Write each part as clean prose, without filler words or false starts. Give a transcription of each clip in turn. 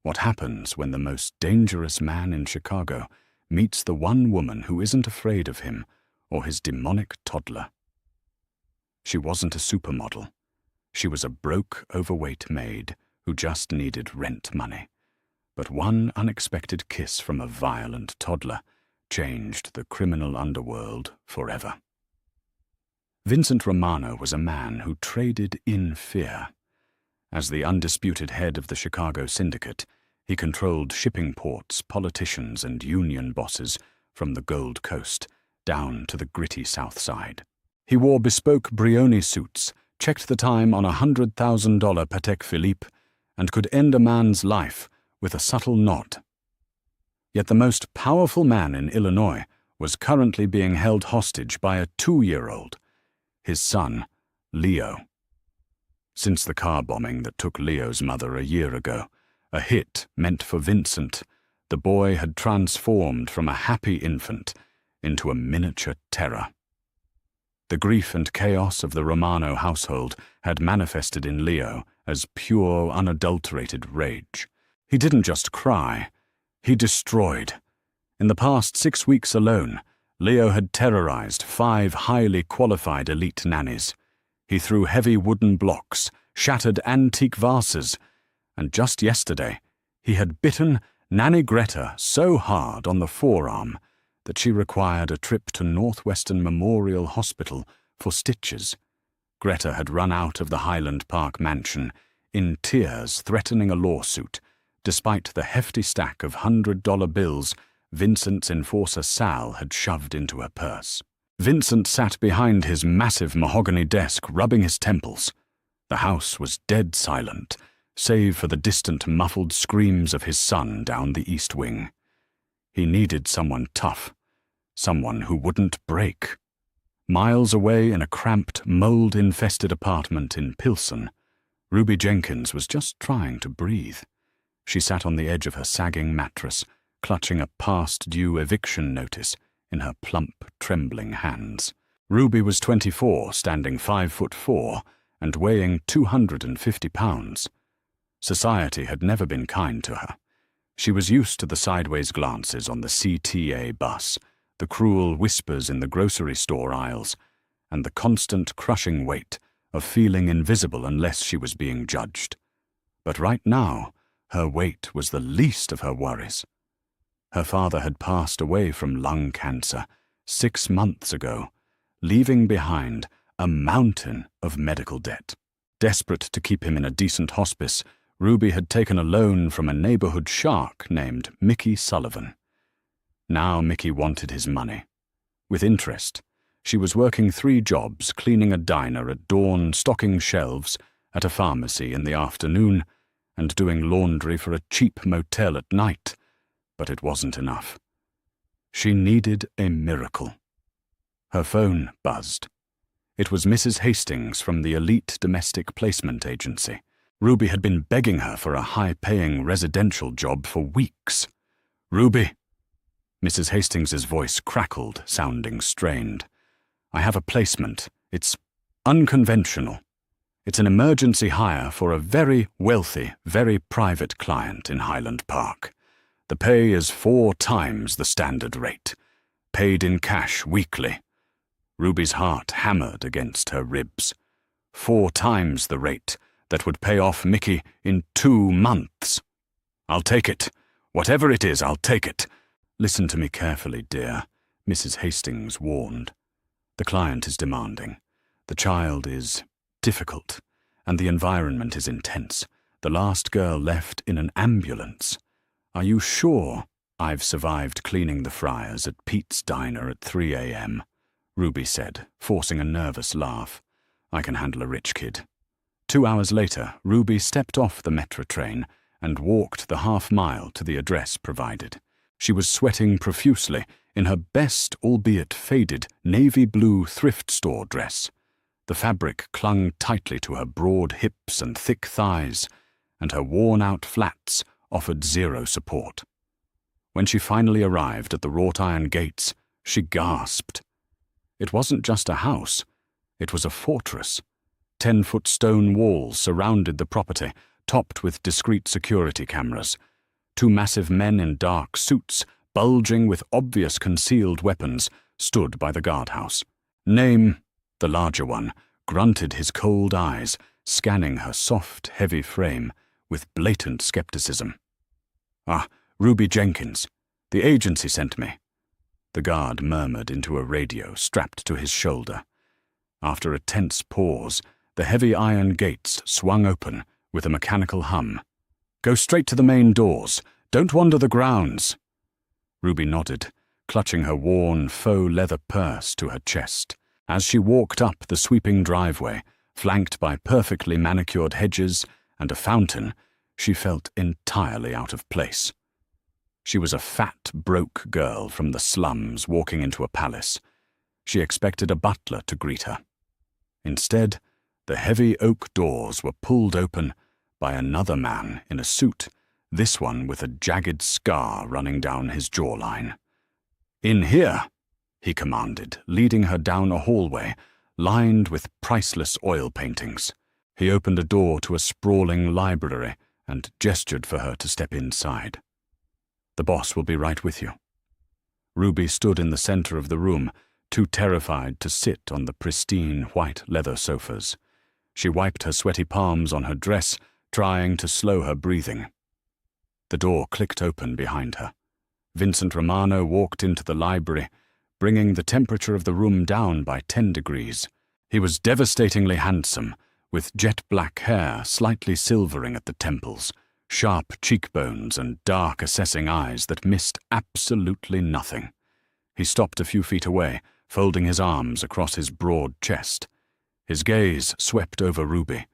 What happens when the most dangerous man in Chicago meets the one woman who isn't afraid of him or his demonic toddler? She wasn't a supermodel. She was a broke, overweight maid who just needed rent money. But one unexpected kiss from a violent toddler changed the criminal underworld forever. Vincent Romano was a man who traded in fear. As the undisputed head of the Chicago syndicate, he controlled shipping ports, politicians, and union bosses from the Gold Coast down to the gritty South Side. He wore bespoke Brioni suits, checked the time on a $100,000 Patek Philippe, and could end a man's life with a subtle nod. Yet the most powerful man in Illinois was currently being held hostage by a 2-year-old, his son, Leo. Since the car bombing that took Leo's mother a year ago, a hit meant for Vincent, the boy had transformed from a happy infant into a miniature terror. The grief and chaos of the Romano household had manifested in Leo as pure, unadulterated rage. He didn't just cry, he destroyed. In the past 6 weeks alone, Leo had terrorized 5 highly qualified elite nannies. He threw heavy wooden blocks, shattered antique vases, and just yesterday he had bitten Nanny Greta so hard on the forearm that she required a trip to Northwestern Memorial Hospital for stitches. Greta had run out of the Highland Park mansion in tears, threatening a lawsuit, despite the hefty stack of $100 bills Vincent's enforcer Sal had shoved into her purse. Vincent sat behind his massive mahogany desk, rubbing his temples. The house was dead silent, save for the distant muffled screams of his son down the east wing. He needed someone tough, someone who wouldn't break. Miles away in a cramped, mold-infested apartment in Pilsen, Ruby Jenkins was just trying to breathe. She sat on the edge of her sagging mattress, clutching a past-due eviction notice in her plump, trembling hands. Ruby was 24, standing 5'4", and weighing 250 pounds. Society had never been kind to her. She was used to the sideways glances on the CTA bus, the cruel whispers in the grocery store aisles, and the constant crushing weight of feeling invisible unless she was being judged. But right now, her weight was the least of her worries. Her father had passed away from lung cancer 6 months ago, leaving behind a mountain of medical debt. Desperate to keep him in a decent hospice, Ruby had taken a loan from a neighborhood shark named Mickey Sullivan. Now Mickey wanted his money. With interest, she was working 3 jobs, cleaning a diner at dawn, stocking shelves at a pharmacy in the afternoon, and doing laundry for a cheap motel at night. But it wasn't enough. She needed a miracle. Her phone buzzed. It was Mrs. Hastings from the elite domestic placement agency. Ruby had been begging her for a high-paying residential job for weeks. "Ruby," Mrs. Hastings's voice crackled, sounding strained. "I have a placement. It's unconventional. It's an emergency hire for a very wealthy, very private client in Highland Park. The pay is 4 times the standard rate, paid in cash weekly." Ruby's heart hammered against her ribs. 4 times the rate that would pay off Mickey in 2 months. "I'll take it. Whatever it is, I'll take it." "Listen to me carefully, dear," Mrs. Hastings warned. "The client is demanding. The child is difficult, and the environment is intense. The last girl left in an ambulance. Are you sure?" "I've survived cleaning the fryers at Pete's Diner at 3 a.m., Ruby said, forcing a nervous laugh. "I can handle a rich kid." 2 hours later, Ruby stepped off the metro train and walked the half-mile to the address provided. She was sweating profusely in her best, albeit faded, navy blue thrift store dress. The fabric clung tightly to her broad hips and thick thighs, and her worn-out flats offered 0 support. When she finally arrived at the wrought-iron gates, she gasped. It wasn't just a house, it was a fortress. 10-foot stone walls surrounded the property, topped with discreet security cameras, Two massive men in dark suits, bulging with obvious concealed weapons, stood by the guardhouse. "Name," the larger one, grunted his cold eyes, scanning her soft, heavy frame with blatant skepticism. "Ah, Ruby Jenkins. The agency sent me." The guard murmured into a radio strapped to his shoulder. After a tense pause, the heavy iron gates swung open with a mechanical hum. "Go straight to the main doors. Don't wander the grounds." Ruby nodded, clutching her worn faux leather purse to her chest. As she walked up the sweeping driveway, flanked by perfectly manicured hedges and a fountain, she felt entirely out of place. She was a fat, broke girl from the slums walking into a palace. She expected a butler to greet her. Instead, the heavy oak doors were pulled open by another man in a suit, this one with a jagged scar running down his jawline. "In here," he commanded, leading her down a hallway lined with priceless oil paintings. He opened a door to a sprawling library and gestured for her to step inside. "The boss will be right with you." Ruby stood in the center of the room, too terrified to sit on the pristine white leather sofas. She wiped her sweaty palms on her dress, trying to slow her breathing. The door clicked open behind her. Vincent Romano walked into the library, bringing the temperature of the room down by 10 degrees. He was devastatingly handsome, with jet-black hair slightly silvering at the temples, sharp cheekbones and dark assessing eyes that missed absolutely nothing. He stopped a few feet away, folding his arms across his broad chest. His gaze swept over Ruby.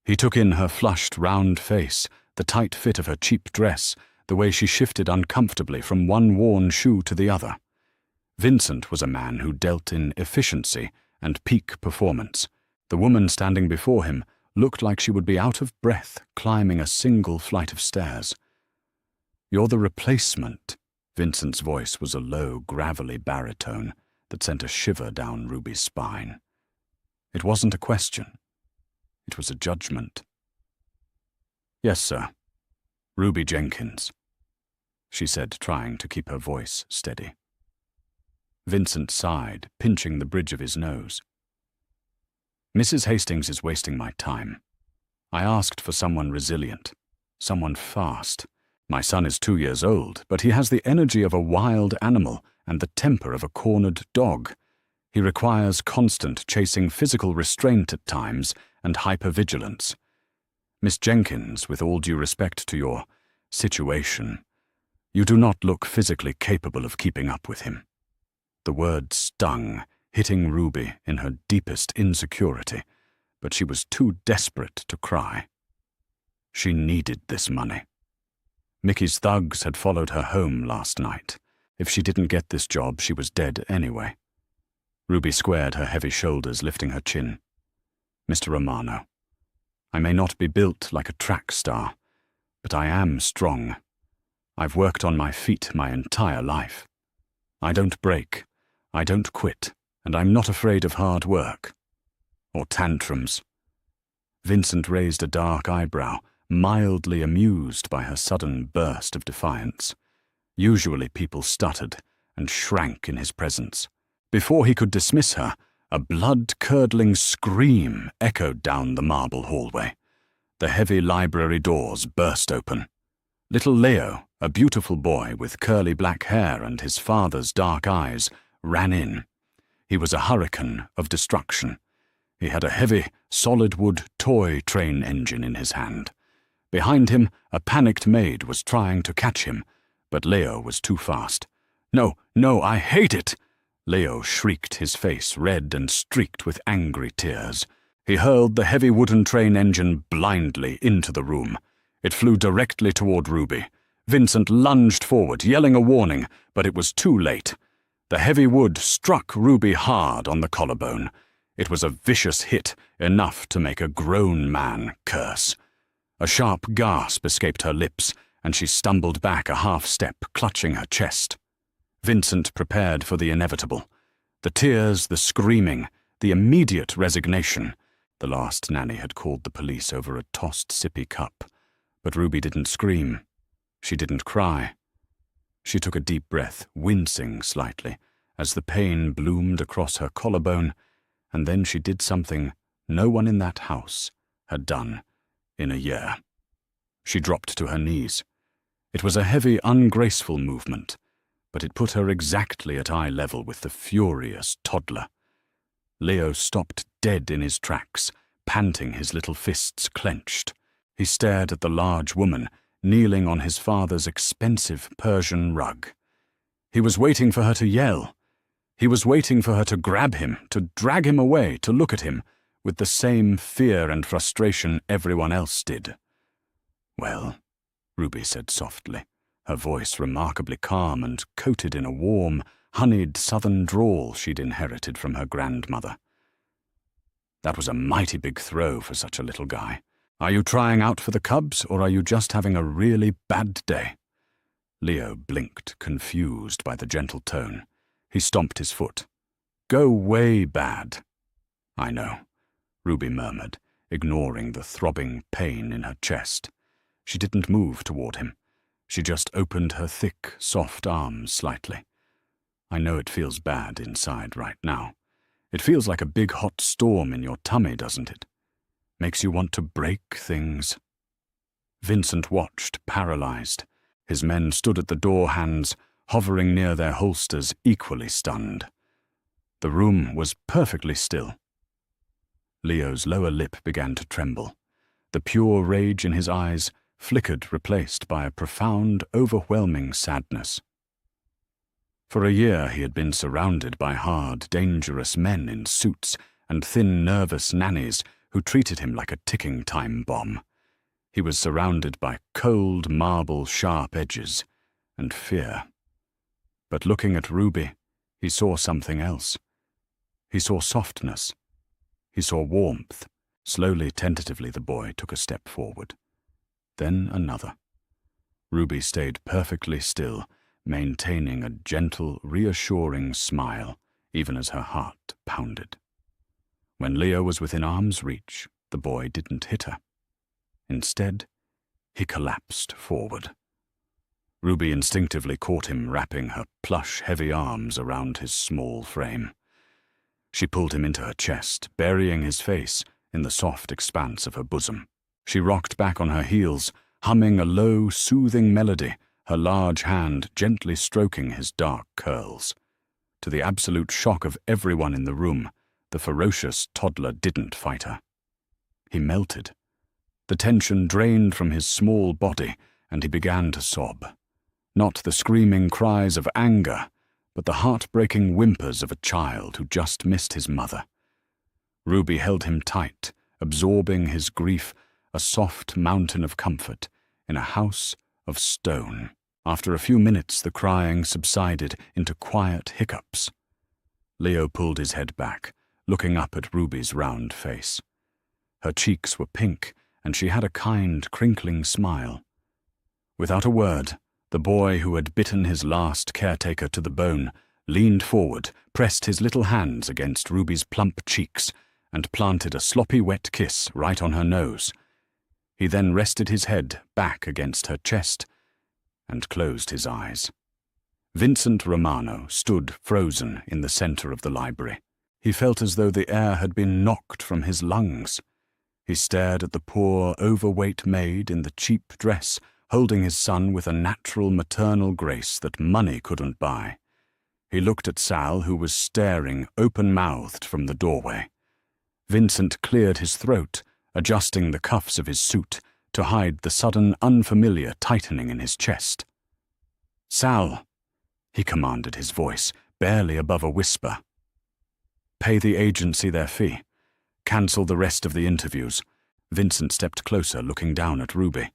He took in her flushed, round face, the tight fit of her cheap dress, the way she shifted uncomfortably from one worn shoe to the other. Vincent was a man who dealt in efficiency and peak performance. The woman standing before him looked like she would be out of breath climbing a single flight of stairs. "You're the replacement." Vincent's voice was a low, gravelly baritone that sent a shiver down Ruby's spine. It wasn't a question. It was a judgment. "Yes, sir. Ruby Jenkins," she said, trying to keep her voice steady. Vincent sighed, pinching the bridge of his nose. "Mrs. Hastings is wasting my time. I asked for someone resilient, someone fast. My son is 2 years old, but he has the energy of a wild animal and the temper of a cornered dog. He requires constant chasing, physical restraint at times, and hypervigilance. Miss Jenkins, with all due respect to your situation, you do not look physically capable of keeping up with him." The word stung, hitting Ruby in her deepest insecurity, but she was too desperate to cry. She needed this money. Mickey's thugs had followed her home last night. If she didn't get this job, she was dead anyway. Ruby squared her heavy shoulders, lifting her chin. "Mr. Romano, I may not be built like a track star, but I am strong. I've worked on my feet my entire life. I don't break, I don't quit, and I'm not afraid of hard work. Or tantrums." Vincent raised a dark eyebrow, mildly amused by her sudden burst of defiance. Usually people stuttered and shrank in his presence. Before he could dismiss her, a blood-curdling scream echoed down the marble hallway. The heavy library doors burst open. Little Leo, a beautiful boy with curly black hair and his father's dark eyes, ran in. He was a hurricane of destruction. He had a heavy, solid-wood toy train engine in his hand. Behind him, a panicked maid was trying to catch him, but Leo was too fast. "No, no, I hate it!" Leo shrieked, his face red and streaked with angry tears. He hurled the heavy wooden train engine blindly into the room. It flew directly toward Ruby. Vincent lunged forward, yelling a warning, but it was too late. The heavy wood struck Ruby hard on the collarbone. It was a vicious hit, enough to make a grown man curse. A sharp gasp escaped her lips, and she stumbled back a half-step, clutching her chest. Vincent prepared for the inevitable. The tears, the screaming, the immediate resignation. The last nanny had called the police over a tossed sippy cup. But Ruby didn't scream. She didn't cry. She took a deep breath, wincing slightly, as the pain bloomed across her collarbone, and then she did something no one in that house had done in a year. She dropped to her knees. It was a heavy, ungraceful movement, but it put her exactly at eye level with the furious toddler. Leo stopped dead in his tracks, panting, his little fists clenched. He stared at the large woman, kneeling on his father's expensive Persian rug. He was waiting for her to yell. He was waiting for her to grab him, to drag him away, to look at him, with the same fear and frustration everyone else did. "Well," Ruby said softly, her voice remarkably calm and coated in a warm, honeyed southern drawl she'd inherited from her grandmother. "That was a mighty big throw for such a little guy. Are you trying out for the Cubs, or are you just having a really bad day?" Leo blinked, confused by the gentle tone. He stomped his foot. "Go way bad." "I know," Ruby murmured, ignoring the throbbing pain in her chest. She didn't move toward him. She just opened her thick, soft arms slightly. "I know it feels bad inside right now. It feels like a big hot storm in your tummy, doesn't it? Makes you want to break things." Vincent watched, paralyzed. His men stood at the door hands, hovering near their holsters, equally stunned. The room was perfectly still. Leo's lower lip began to tremble. The pure rage in his eyes flickered, replaced by a profound, overwhelming sadness. For a year he had been surrounded by hard, dangerous men in suits and thin, nervous nannies who treated him like a ticking time bomb. He was surrounded by cold, marble, sharp edges and fear. But looking at Ruby, he saw something else. He saw softness. He saw warmth. Slowly, tentatively, the boy took a step forward. Then another. Ruby stayed perfectly still, maintaining a gentle, reassuring smile, even as her heart pounded. When Leo was within arm's reach, the boy didn't hit her. Instead, he collapsed forward. Ruby instinctively caught him, wrapping her plush, heavy arms around his small frame. She pulled him into her chest, burying his face in the soft expanse of her bosom. She rocked back on her heels, humming a low, soothing melody, her large hand gently stroking his dark curls. To the absolute shock of everyone in the room, the ferocious toddler didn't fight her. He melted. The tension drained from his small body, and he began to sob. Not the screaming cries of anger, but the heartbreaking whimpers of a child who just missed his mother. Ruby held him tight, absorbing his grief, a soft mountain of comfort, in a house of stone. After a few minutes, the crying subsided into quiet hiccups. Leo pulled his head back, looking up at Ruby's round face. Her cheeks were pink, and she had a kind, crinkling smile. Without a word, the boy who had bitten his last caretaker to the bone leaned forward, pressed his little hands against Ruby's plump cheeks, and planted a sloppy wet kiss right on her nose. He then rested his head back against her chest and closed his eyes. Vincent Romano stood frozen in the center of the library. He felt as though the air had been knocked from his lungs. He stared at the poor, overweight maid in the cheap dress, holding his son with a natural maternal grace that money couldn't buy. He looked at Sal, who was staring open-mouthed from the doorway. Vincent cleared his throat, adjusting the cuffs of his suit to hide the sudden, unfamiliar tightening in his chest. "Sal," he commanded, his voice barely above a whisper. "Pay the agency their fee. Cancel the rest of the interviews." Vincent stepped closer, looking down at Ruby.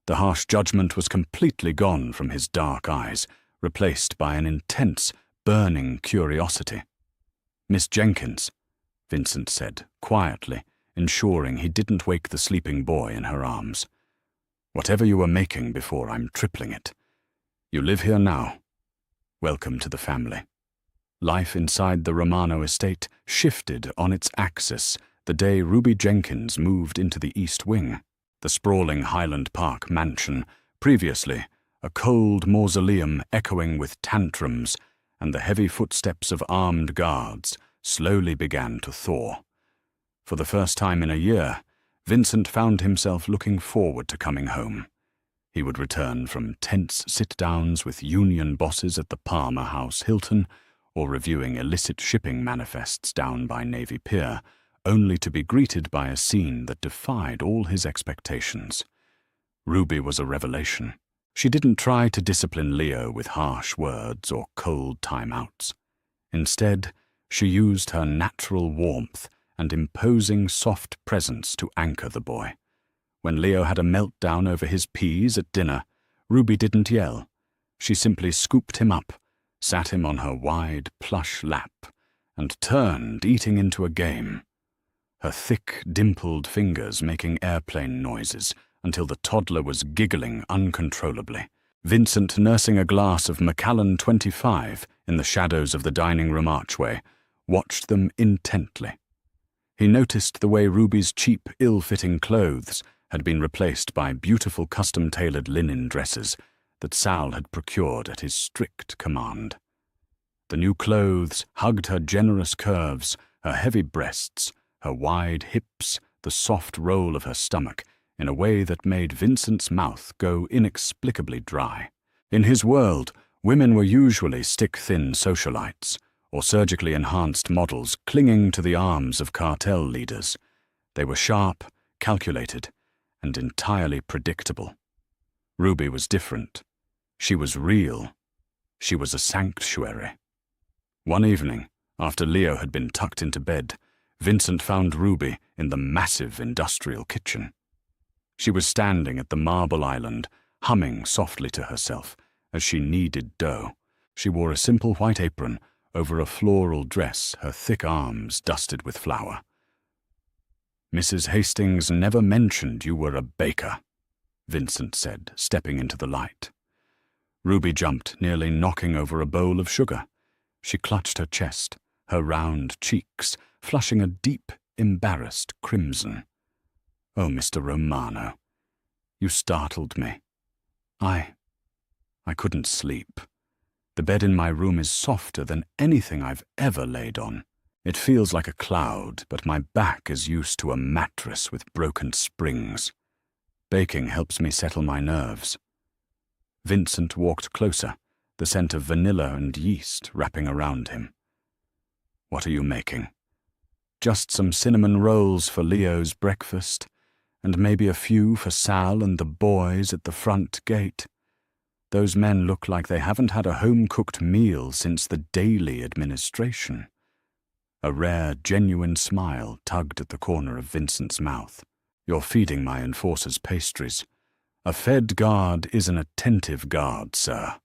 The harsh judgment was completely gone from his dark eyes, replaced by an intense, burning curiosity. "Miss Jenkins," Vincent said, quietly, ensuring he didn't wake the sleeping boy in her arms. "Whatever you were making before, I'm tripling it. You live here now. Welcome to the family." Life inside the Romano estate shifted on its axis the day Ruby Jenkins moved into the East Wing. The sprawling Highland Park mansion, previously a cold mausoleum echoing with tantrums, and the heavy footsteps of armed guards slowly began to thaw. For the first time in a year, Vincent found himself looking forward to coming home. He would return from tense sit-downs with union bosses at the Palmer House Hilton, or reviewing illicit shipping manifests down by Navy Pier, only to be greeted by a scene that defied all his expectations. Ruby was a revelation. She didn't try to discipline Leo with harsh words or cold timeouts. Instead, she used her natural warmth and imposing soft presence to anchor the boy. When Leo had a meltdown over his peas at dinner, Ruby didn't yell. She simply scooped him up, sat him on her wide, plush lap, and turned, eating into a game. Her thick, dimpled fingers making airplane noises until the toddler was giggling uncontrollably. Vincent, nursing a glass of Macallan 25 in the shadows of the dining room archway, watched them intently. He noticed the way Ruby's cheap, ill-fitting clothes had been replaced by beautiful custom-tailored linen dresses that Sal had procured at his strict command. The new clothes hugged her generous curves, her heavy breasts, her wide hips, the soft roll of her stomach, in a way that made Vincent's mouth go inexplicably dry. In his world, women were usually stick-thin socialites, or surgically enhanced models clinging to the arms of cartel leaders. They were sharp, calculated, and entirely predictable. Ruby was different. She was real. She was a sanctuary. One evening, after Leo had been tucked into bed, Vincent found Ruby in the massive industrial kitchen. She was standing at the marble island, humming softly to herself as she kneaded dough. She wore a simple white apron over a floral dress, her thick arms dusted with flour. "Mrs. Hastings never mentioned you were a baker," Vincent said, stepping into the light. Ruby jumped, nearly knocking over a bowl of sugar. She clutched her chest, her round cheeks flushing a deep, embarrassed crimson. "Oh, Mr. Romano, you startled me. I couldn't sleep. The bed in my room is softer than anything I've ever laid on. It feels like a cloud, but my back is used to a mattress with broken springs. Baking helps me settle my nerves." Vincent walked closer, the scent of vanilla and yeast wrapping around him. "What are you making?" "Just some cinnamon rolls for Leo's breakfast, and maybe a few for Sal and the boys at the front gate. Those men look like they haven't had a home-cooked meal since the Daily administration." A rare, genuine smile tugged at the corner of Vincent's mouth. "You're feeding my enforcer's pastries. A fed guard is an attentive guard, sir,"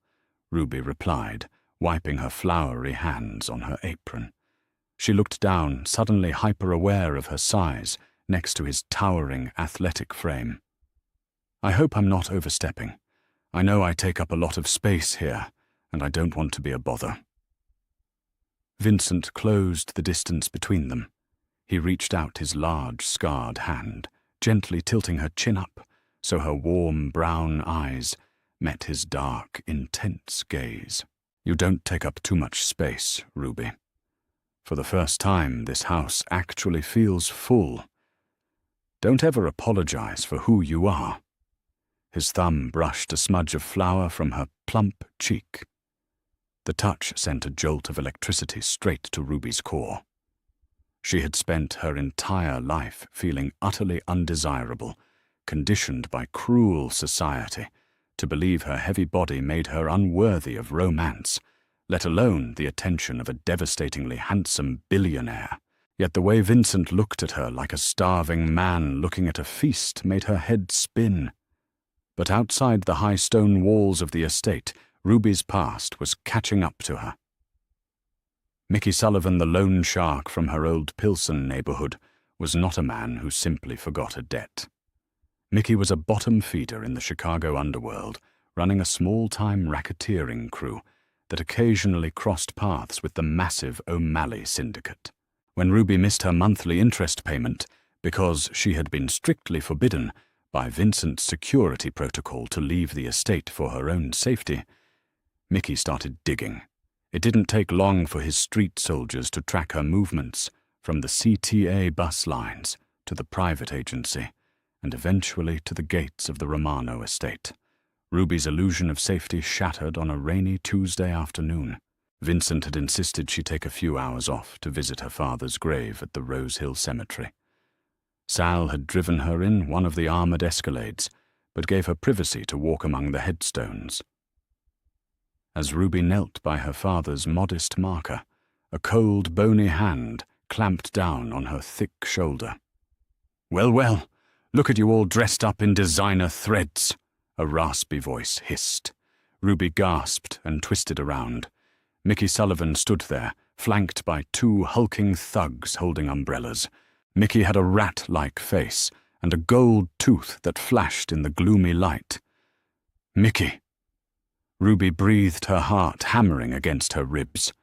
Ruby replied, wiping her floury hands on her apron. She looked down, suddenly hyper-aware of her size, next to his towering, athletic frame. "I hope I'm not overstepping. I know I take up a lot of space here, and I don't want to be a bother." Vincent closed the distance between them. He reached out his large, scarred hand, gently tilting her chin up, so her warm brown eyes met his dark, intense gaze. "You don't take up too much space, Ruby. For the first time, this house actually feels full. Don't ever apologize for who you are." His thumb brushed a smudge of flour from her plump cheek. The touch sent a jolt of electricity straight to Ruby's core. She had spent her entire life feeling utterly undesirable, conditioned by cruel society to believe her heavy body made her unworthy of romance, let alone the attention of a devastatingly handsome billionaire. Yet the way Vincent looked at her like a starving man looking at a feast made her head spin. But outside the high stone walls of the estate, Ruby's past was catching up to her. Mickey Sullivan, the loan shark from her old Pilsen neighborhood, was not a man who simply forgot a debt. Mickey was a bottom feeder in the Chicago underworld, running a small-time racketeering crew that occasionally crossed paths with the massive O'Malley syndicate. When Ruby missed her monthly interest payment, because she had been strictly forbidden, by Vincent's security protocol to leave the estate for her own safety, Mickey started digging. It didn't take long for his street soldiers to track her movements, from the CTA bus lines to the private agency, and eventually to the gates of the Romano estate. Ruby's illusion of safety shattered on a rainy Tuesday afternoon. Vincent had insisted she take a few hours off to visit her father's grave at the Rose Hill Cemetery. Sal had driven her in one of the armoured escalades, but gave her privacy to walk among the headstones. As Ruby knelt by her father's modest marker, a cold, bony hand clamped down on her thick shoulder. "Well, well, look at you all dressed up in designer threads," a raspy voice hissed. Ruby gasped and twisted around. Mickey Sullivan stood there, flanked by two hulking thugs holding umbrellas. Mickey had a rat-like face and a gold tooth that flashed in the gloomy light. "Mickey." Ruby breathed, her heart hammering against her ribs.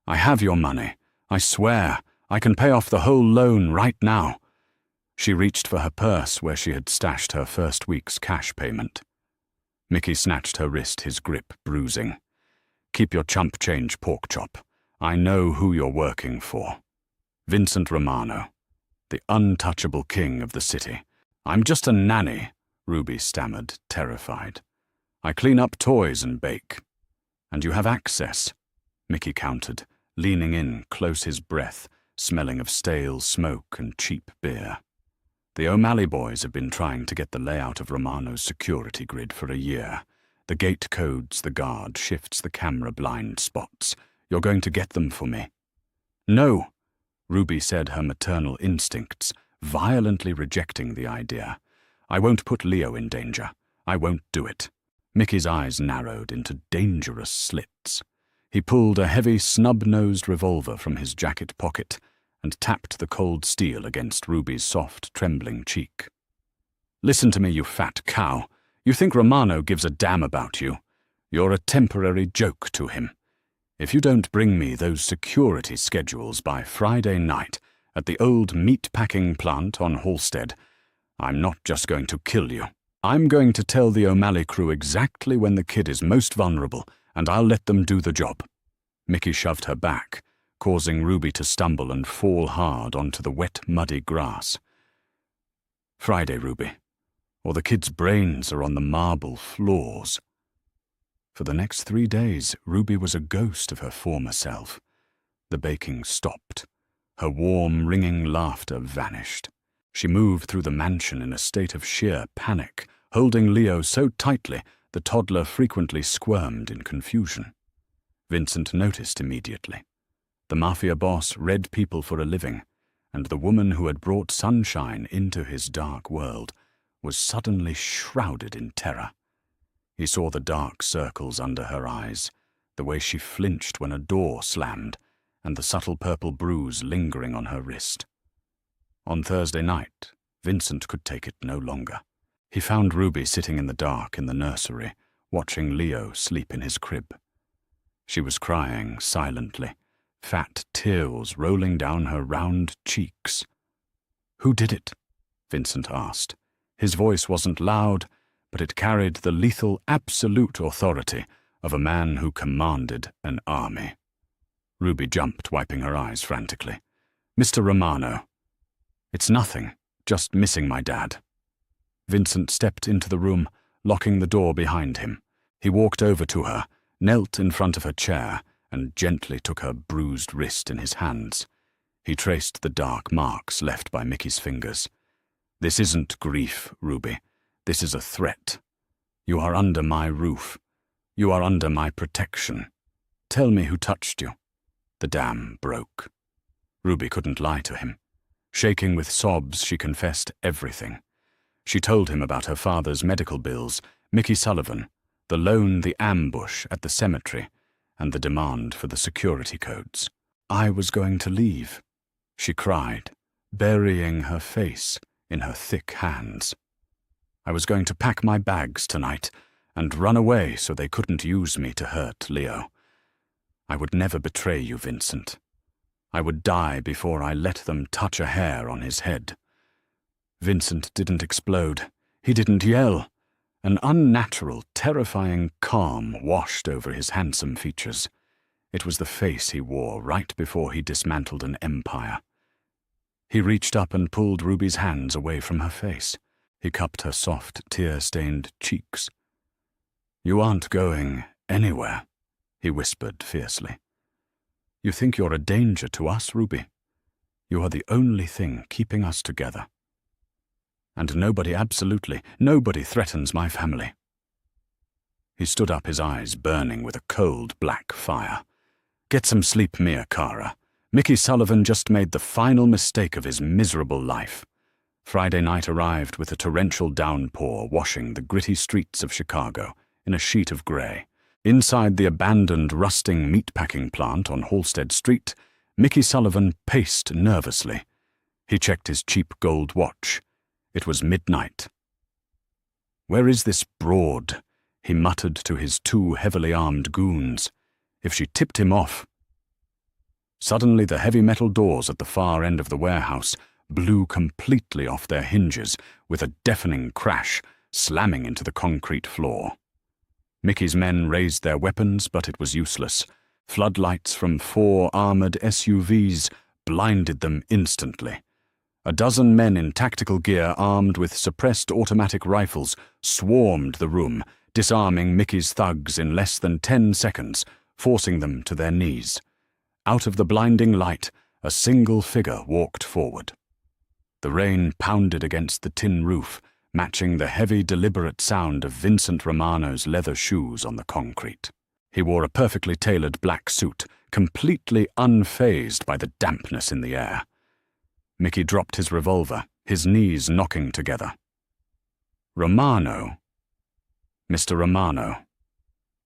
"I have your money. I swear. I can pay off the whole loan right now." She reached for her purse where she had stashed her first week's cash payment. Mickey snatched her wrist, his grip bruising. "Keep your chump change, pork chop. I know who you're working for. Vincent Romano, the untouchable king of the city." "I'm just a nanny," Ruby stammered, terrified. "I clean up toys and bake." "And you have access," Mickey countered, leaning in, close his breath, smelling of stale smoke and cheap beer. "The O'Malley boys have been trying to get the layout of Romano's security grid for a year. The gate codes the guard, shifts the camera blind spots. You're going to get them for me." "No," Ruby said, her maternal instincts violently rejecting the idea. "I won't put Leo in danger. I won't do it." Mickey's eyes narrowed into dangerous slits. He pulled a heavy, snub-nosed revolver from his jacket pocket and tapped the cold steel against Ruby's soft, trembling cheek. "Listen to me, you fat cow. You think Romano gives a damn about you? You're a temporary joke to him. If you don't bring me those security schedules by Friday night at the old meat-packing plant on Halstead, I'm not just going to kill you. I'm going to tell the O'Malley crew exactly when the kid is most vulnerable, and I'll let them do the job." Mickey shoved her back, causing Ruby to stumble and fall hard onto the wet, muddy grass. "Friday, Ruby, or the kid's brains are on the marble floors." For the next 3 days, Ruby was a ghost of her former self. The baking stopped. Her warm, ringing laughter vanished. She moved through the mansion in a state of sheer panic, holding Leo so tightly the toddler frequently squirmed in confusion. Vincent noticed immediately. The Mafia boss read people for a living, and the woman who had brought sunshine into his dark world was suddenly shrouded in terror. He saw the dark circles under her eyes, the way she flinched when a door slammed, and the subtle purple bruise lingering on her wrist. On Thursday night, Vincent could take it no longer. He found Ruby sitting in the dark in the nursery, watching Leo sleep in his crib. She was crying silently, fat tears rolling down her round cheeks. "Who did it?" Vincent asked. His voice wasn't loud, but it carried the lethal absolute authority of a man who commanded an army. Ruby jumped, wiping her eyes frantically. "Mr. Romano." "It's nothing, just missing my dad." Vincent stepped into the room, locking the door behind him. He walked over to her, knelt in front of her chair, and gently took her bruised wrist in his hands. He traced the dark marks left by Mickey's fingers. "This isn't grief, Ruby. This is a threat. You are under my roof. You are under my protection. Tell me who touched you." The dam broke. Ruby couldn't lie to him. Shaking with sobs, she confessed everything. She told him about her father's medical bills, Mickey Sullivan, the loan, the ambush at the cemetery, and the demand for the security codes. "I was going to leave," she cried, burying her face in her thick hands. "I was going to pack my bags tonight and run away so they couldn't use me to hurt Leo. I would never betray you, Vincent. I would die before I let them touch a hair on his head." Vincent didn't explode. He didn't yell. An unnatural, terrifying calm washed over his handsome features. It was the face he wore right before he dismantled an empire. He reached up and pulled Ruby's hands away from her face. He cupped her soft, tear-stained cheeks. "You aren't going anywhere," he whispered fiercely. "You think you're a danger to us, Ruby? You are the only thing keeping us together. And nobody, absolutely nobody, threatens my family." He stood up, his eyes burning with a cold black fire. "Get some sleep, Mia Cara. Mickey Sullivan just made the final mistake of his miserable life." Friday night arrived with a torrential downpour washing the gritty streets of Chicago in a sheet of grey. Inside the abandoned, rusting meatpacking plant on Halsted Street, Mickey Sullivan paced nervously. He checked his cheap gold watch. It was midnight. "Where is this broad?" he muttered to his two heavily armed goons. "If she tipped him off—" Suddenly the heavy metal doors at the far end of the warehouse blew completely off their hinges with a deafening crash, slamming into the concrete floor. Mickey's men raised their weapons, but it was useless. Floodlights from 4 armored SUVs blinded them instantly. A dozen men in tactical gear armed with suppressed automatic rifles swarmed the room, disarming Mickey's thugs in less than 10 seconds, forcing them to their knees. Out of the blinding light, a single figure walked forward. The rain pounded against the tin roof, matching the heavy, deliberate sound of Vincent Romano's leather shoes on the concrete. He wore a perfectly tailored black suit, completely unfazed by the dampness in the air. Mickey dropped his revolver, his knees knocking together. "Romano? Mr. Romano,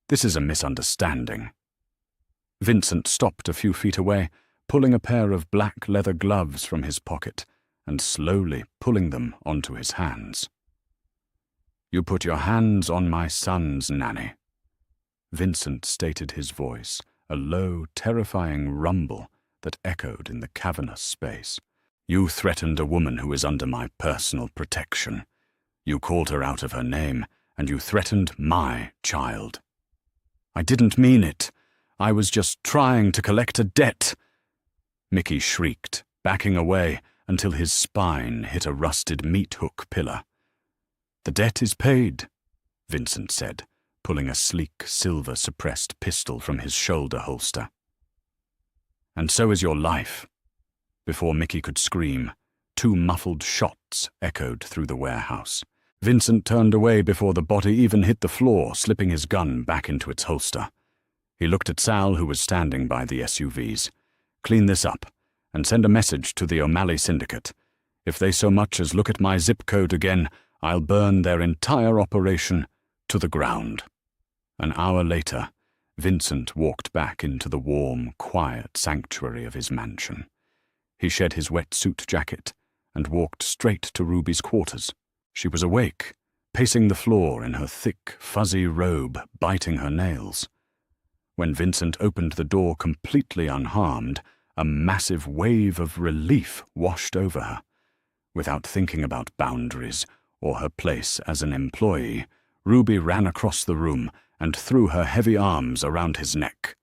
this is a misunderstanding." Vincent stopped a few feet away, pulling a pair of black leather gloves from his pocket and slowly pulling them onto his hands. "You put your hands on my sons, Nanny." Vincent stated his voice, a low, terrifying rumble that echoed in the cavernous space. "You threatened a woman who is under my personal protection. You called her out of her name, and you threatened my child." "I didn't mean it. I was just trying to collect a debt." Mickey shrieked, backing away until his spine hit a rusted meat-hook pillar. "The debt is paid," Vincent said, pulling a sleek, silver-suppressed pistol from his shoulder holster. "And so is your life." Before Mickey could scream, 2 muffled shots echoed through the warehouse. Vincent turned away before the body even hit the floor, slipping his gun back into its holster. He looked at Sal, who was standing by the SUVs. "Clean this up, and send a message to the O'Malley Syndicate. If they so much as look at my zip code again, I'll burn their entire operation to the ground." An hour later, Vincent walked back into the warm, quiet sanctuary of his mansion. He shed his wetsuit jacket and walked straight to Ruby's quarters. She was awake, pacing the floor in her thick, fuzzy robe, biting her nails. When Vincent opened the door completely unharmed, a massive wave of relief washed over her. Without thinking about boundaries or her place as an employee, Ruby ran across the room and threw her heavy arms around his neck.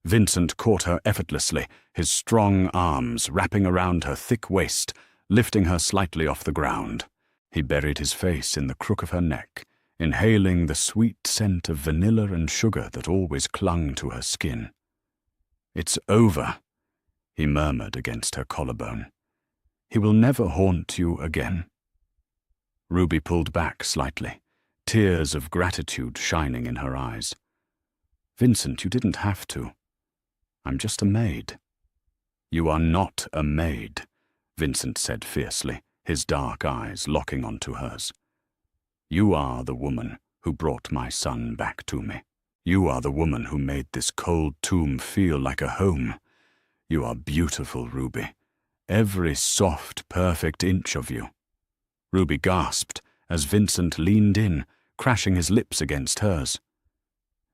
Vincent caught her effortlessly, his strong arms wrapping around her thick waist, lifting her slightly off the ground. He buried his face in the crook of her neck, inhaling the sweet scent of vanilla and sugar that always clung to her skin. "It's over," he murmured against her collarbone. "He will never haunt you again." Ruby pulled back slightly, tears of gratitude shining in her eyes. "Vincent, you didn't have to. I'm just a maid." "You are not a maid," Vincent said fiercely, his dark eyes locking onto hers. "You are the woman who brought my son back to me. You are the woman who made this cold tomb feel like a home. You are beautiful, Ruby. Every soft, perfect inch of you." Ruby gasped as Vincent leaned in, crashing his lips against hers.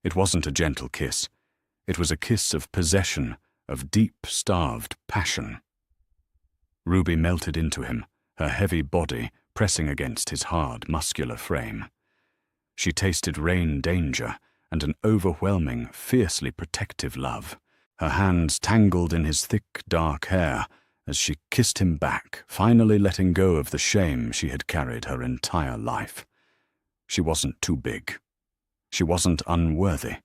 It wasn't a gentle kiss. It was a kiss of possession, of deep, starved passion. Ruby melted into him, her heavy body pressing against his hard, muscular frame. She tasted rain danger and an overwhelming, fiercely protective love. Her hands tangled in his thick, dark hair as she kissed him back, finally letting go of the shame she had carried her entire life. She wasn't too big. She wasn't unworthy.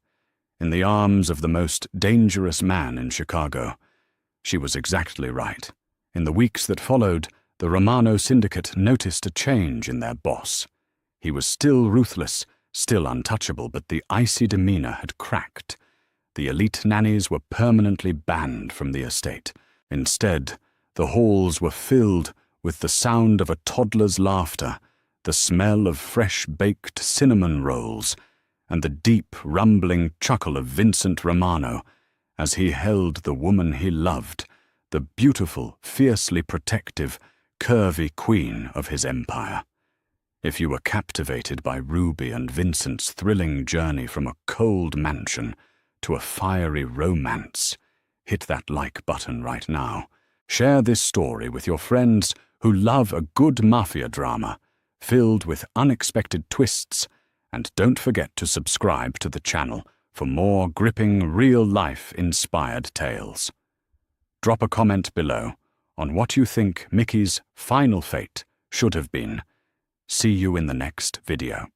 In the arms of the most dangerous man in Chicago, she was exactly right. In the weeks that followed, the Romano syndicate noticed a change in their boss. He was still ruthless, still untouchable, but the icy demeanor had cracked. The elite nannies were permanently banned from the estate. Instead, the halls were filled with the sound of a toddler's laughter, the smell of fresh-baked cinnamon rolls, and the deep, rumbling chuckle of Vincent Romano as he held the woman he loved, the beautiful, fiercely protective, curvy queen of his empire. If you were captivated by Ruby and Vincent's thrilling journey from a cold mansion to a fiery romance, hit that like button right now. Share this story with your friends who love a good mafia drama filled with unexpected twists, and don't forget to subscribe to the channel for more gripping, real-life inspired tales. Drop a comment below on what you think Mickey's final fate should have been. See you in the next video.